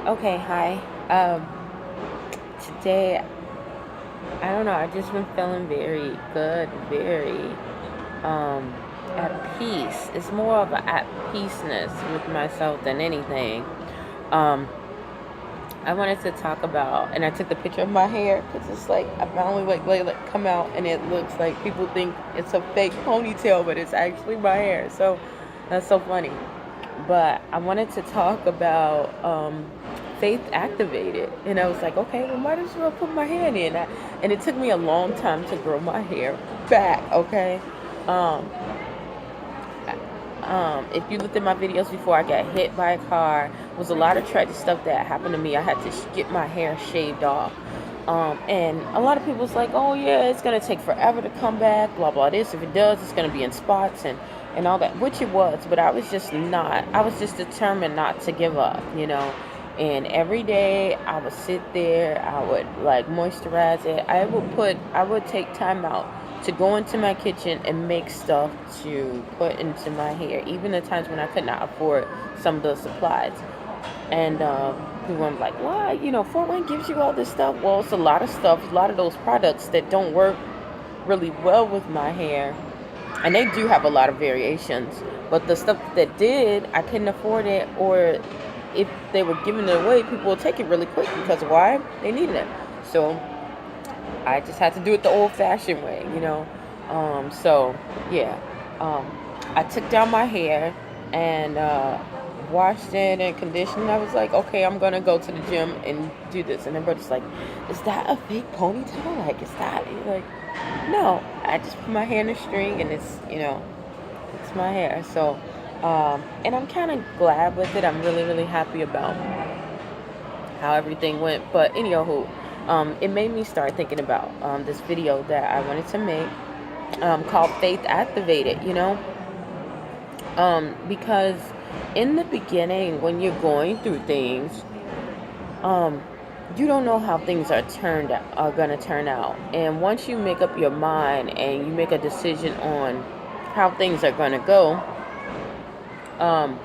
Okay, hi. Um, Today, I don't know, I've just been feeling very good, very um, at peace. It's more of a at peaceness with myself than anything. Um, I wanted to talk about, and I took the picture of my hair because it's like I finally let it come out, and it looks like people think it's a fake ponytail, but it's actually my hair. So that's so funny. But I wanted to talk about faith activated, and I was like, okay, well, might as well put my hand in. And it took me a long time to grow my hair back. Okay, um, if you looked at my videos before I got hit by a car, it was a lot of tragic stuff that happened to me. I had to get my hair shaved off. And a lot of people's like, oh yeah, it's gonna take forever to come back, blah blah this. If it does, it's gonna be in spots and all that, which it was. But I was just not. I was just determined not to give up. And every day I would sit there, I would like moisturize it. I would take time out to go into my kitchen and make stuff to put into my hair, even the times when I could not afford some of the supplies. And people were like, "Why? Fort Wayne gives you all this stuff." Well, it's a lot of stuff, a lot of those products that don't work really well with my hair, and they do have a lot of variations. But the stuff that did, I couldn't afford it, or if they were giving it away, people will take it really quick because why? They needed it. So I just had to do it the old-fashioned way. So yeah, um, I took down my hair and washed it and conditioned. I was like, okay, I'm gonna go to the gym and do this. And everybody's like, is that a fake ponytail? Like, is that like? No, I just put my hair in a string and it's my hair. So, and I'm kind of glad with it. I'm really, really happy about how everything went. But anywho, it made me start thinking about this video that I wanted to make called Faith Activated, because in the beginning, when you're going through things, um, you don't know how things are gonna turn out. And once you make up your mind and you make a decision on how things are gonna go, um,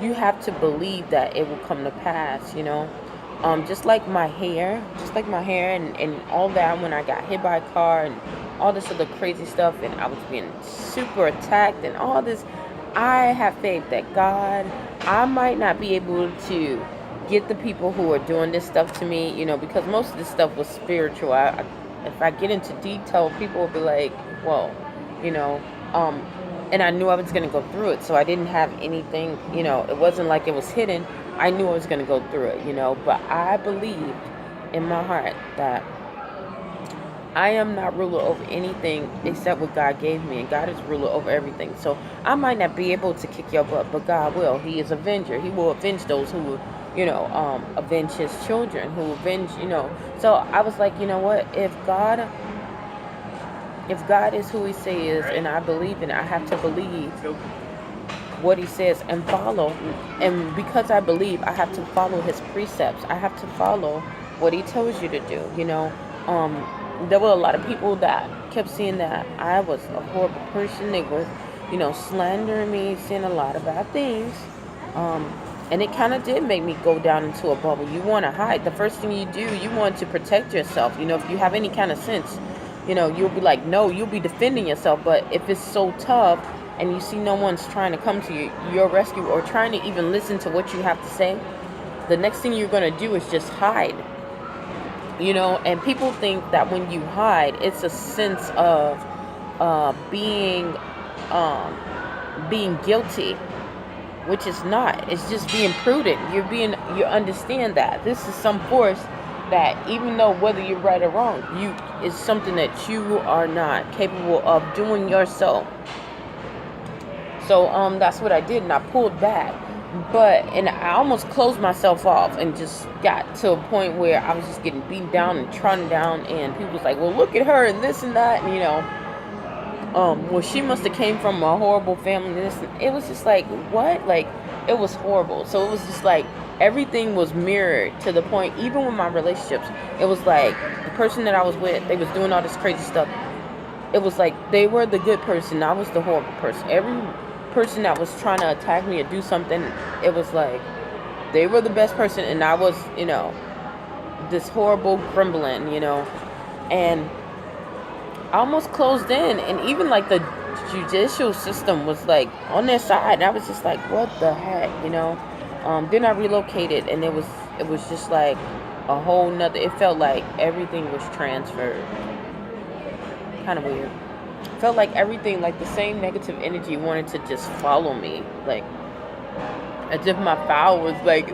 you have to believe that it will come to pass. Just like my hair and all that, when I got hit by a car and all this other crazy stuff, and I was being super attacked and all this, I have faith that God, I might not be able to get the people who are doing this stuff to me, because most of this stuff was spiritual. If I get into detail, people will be like, whoa, you know. Um, and I knew I was going to go through it, so I didn't have anything, it wasn't like it was hidden. I knew I was going to go through it. But I believed in my heart that I am not ruler over anything except what God gave me, and God is ruler over everything. So I might not be able to kick your butt, but God will. He is avenger. He will avenge those who will, avenge His children, who will avenge. So I was like, you know what? If God is who He says, and I believe in it, I have to believe what He says and follow. And because I believe, I have to follow His precepts. I have to follow what He tells you to do. There were a lot of people that kept saying that I was a horrible person. They were, slandering me, saying a lot of bad things. Um, and it kind of did make me go down into a bubble. You want to hide. The first thing you do, you want to protect yourself. If you have any kind of sense, you'll be like, no, you'll be defending yourself. But if it's so tough and you see no one's trying to come to your rescue or trying to even listen to what you have to say, the next thing you're going to do is just hide. And people think that when you hide, it's a sense of being guilty, which is not. It's just being prudent. You understand that this is some force that, even though whether you're right or wrong, you is something that you are not capable of doing yourself. So that's what I did, and I pulled back. And I almost closed myself off and just got to a point where I was just getting beaten down and trodden down, and people was like, well, look at her and this and that, and well, she must have came from a horrible family. It was just like, what? Like, it was horrible. So it was just like everything was mirrored to the point, even with my relationships, it was like the person that I was with, they was doing all this crazy stuff. It was like they were the good person, I was the horrible person. Every person that was trying to attack me or do something, it was like they were the best person, and I was, this horrible gremlin. And I almost closed in, and even like the judicial system was like on their side, and I was just like, what the heck. Then I relocated, and it was just like a whole nother, it felt like everything was transferred. Kind of weird. Felt like everything, like the same negative energy wanted to just follow me, like as if my file was like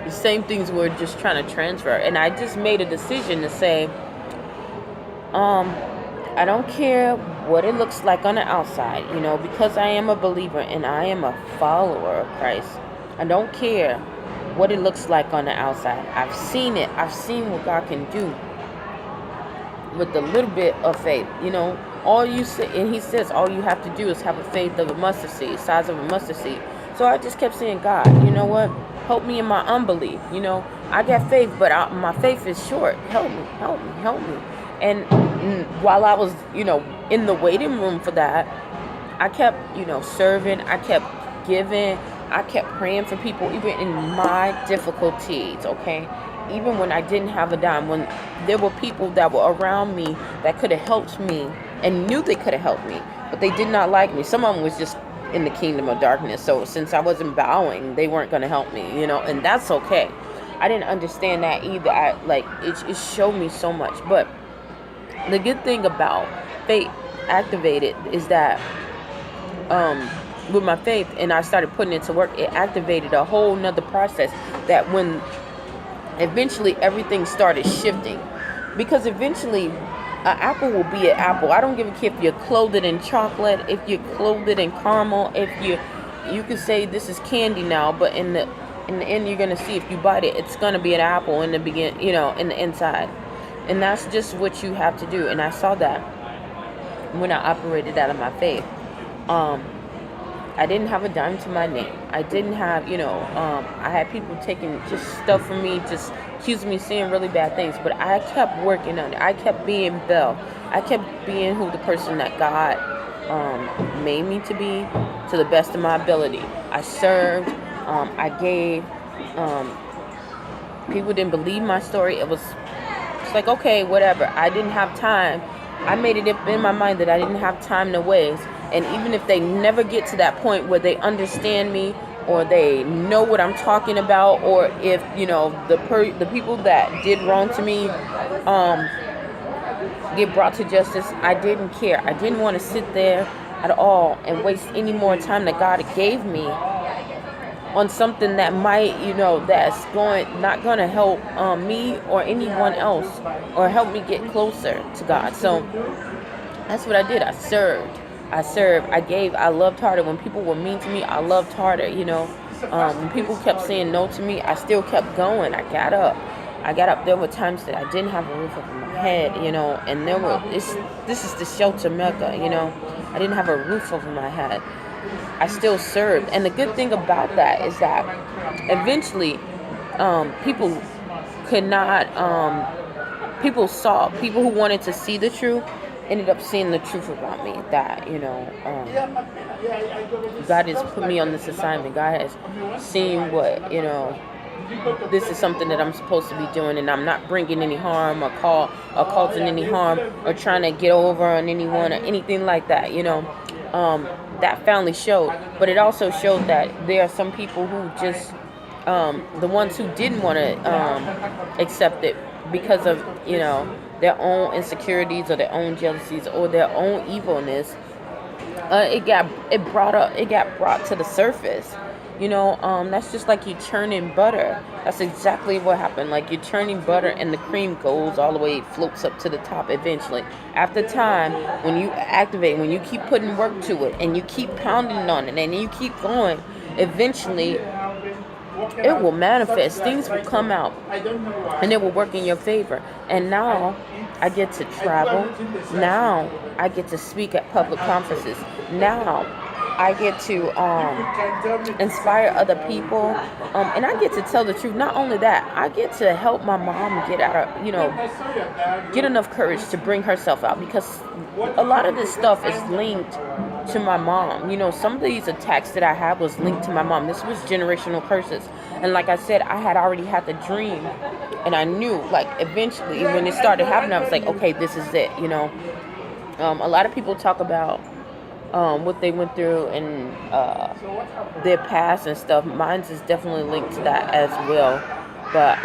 the same things were just trying to transfer. And I just made a decision to say, I don't care what it looks like on the outside, because I am a believer and I am a follower of Christ. I don't care what it looks like on the outside. I've seen it. I've seen what God can do with a little bit of faith. All you say, and he says, all you have to do is have a faith of a mustard seed, size of a mustard seed. So I just kept saying, God, you know what? Help me in my unbelief. I got faith, but my faith is short. Help me, help me, help me. And while I was, in the waiting room for that, I kept, serving. I kept giving. I kept praying for people, even in my difficulties, okay? Even when I didn't have a dime, when there were people that were around me that could have helped me and knew they could have helped me, but they did not like me. Some of them was just in the kingdom of darkness. So since I wasn't bowing, they weren't going to help me, and that's okay. I didn't understand that either. It showed me so much. But the good thing about faith activated is that, with my faith, and I started putting it to work, it activated a whole nother process that when eventually everything started shifting, because eventually an apple will be an apple. I don't give a care if you're clothed in chocolate, if you're clothed in caramel, if you can say this is candy now, but in the end you're gonna see, if you bite it, it's gonna be an apple in the in the inside. And that's just what you have to do. And I saw that when I operated out of my faith. I didn't have a dime to my name. I didn't have, I had people taking just stuff from me, just accusing me, saying really bad things. But I kept working on it. I kept being Belle. I kept being the person that God made me to be, to the best of my ability. I served. I gave. People didn't believe my story. It's like, okay, whatever. I didn't have time. I made it up in my mind that I didn't have time to waste. And even if they never get to that point where they understand me, or they know what I'm talking about, or if, the people that did wrong to me get brought to justice, I didn't care. I didn't want to sit there at all and waste any more time that God gave me on something that might, that's not going to help me or anyone else, or help me get closer to God. So that's what I did. I served. I gave. I loved harder. When people were mean to me, I loved harder. When people kept saying no to me, I still kept going. I got up. There were times that I didn't have a roof over my head, and this is the shelter Mecca, I didn't have a roof over my head. I still served. And the good thing about that is that eventually people could not, people who wanted to see the truth ended up seeing the truth about me, that, God has put me on this assignment. God has seen what, this is something that I'm supposed to be doing, and I'm not bringing any harm or causing any harm or trying to get over on anyone or anything like that, that finally showed. But it also showed that there are some people who just, the ones who didn't want to accept it because of, their own insecurities or their own jealousies or their own evilness, it got brought to the surface. That's just like you churning butter. That's exactly what happened. Like you're churning butter and the cream goes all the way, floats up to the top eventually. After time, when you activate, when you keep putting work to it and you keep pounding on it and you keep going, eventually it will manifest. Things will come out and it will work in your favor. And now I get to travel. Now I get to speak at public conferences. Now I get to inspire other people, and I get to tell the truth. Not only that, I get to help my mom get out of, get enough courage to bring herself out, because a lot of this stuff is linked to my mom. Some of these attacks that I had was linked to my mom. This was generational curses, And like I said, I had already had the dream, and I knew, like, eventually when it started happening, I was like, okay, this is it, you know. A lot of people talk about what they went through and their past and stuff. Mine's is definitely linked to that as well. But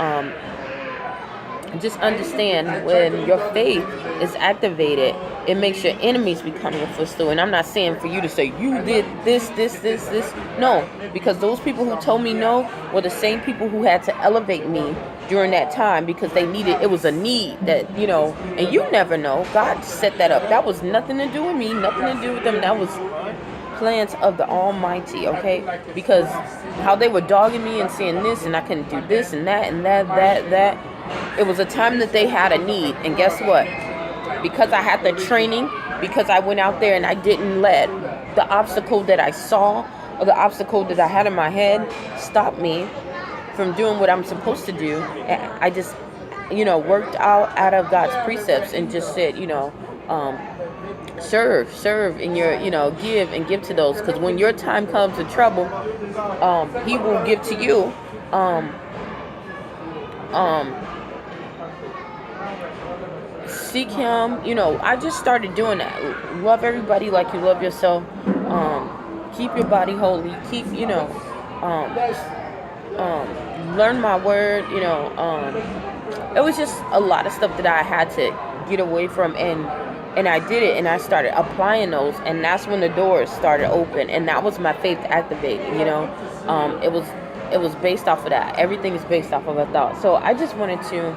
just understand, when your faith is activated, it makes your enemies become your footstool. And I'm not saying for you to say you did this. No, because those people who told me no were the same people who had to elevate me during that time, because they needed, it was a need that, you know. And you never know, God set that up. That was nothing to do with me, nothing to do with them. That was plans of the Almighty, okay? Because how they were dogging me and saying this, and I couldn't do this and that and that. It was a time that they had a need. And guess what? Because I had the training, because I went out there and I didn't let the obstacle that I saw, or the obstacle that I had in my head, stop me from doing what I'm supposed to do. I just, you know, worked out of God's precepts and just said, you know, serve in your, you know, give to those, because when your time comes to trouble, he will give to you. Seek him. You know, I just started doing that. Love everybody like you love yourself. Keep your body holy. Keep, you know, learn my word. You know, it was just a lot of stuff that I had to get away from, and I did it, and I started applying those, and that's when the doors started open, and that was my faith activating. You know, it was based off of that. Everything is based off of a thought. So I just wanted to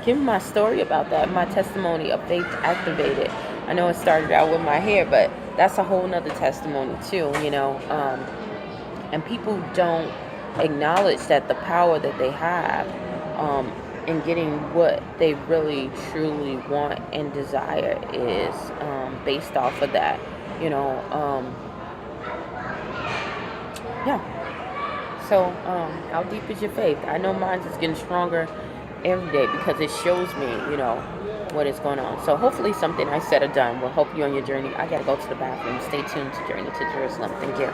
give my story about that, my testimony of faith activated. I know it started out with my hair, but that's a whole nother testimony too, you know. And people don't acknowledge that the power that they have in getting what they really truly want and desire is based off of that, you know. Yeah. So, how deep is your faith? I know mine is getting stronger every day, because it shows me, you know, what is going on. So hopefully something I said or done will help you on your journey. I gotta go to the bathroom. Stay tuned to Journey to Jerusalem. Thank you.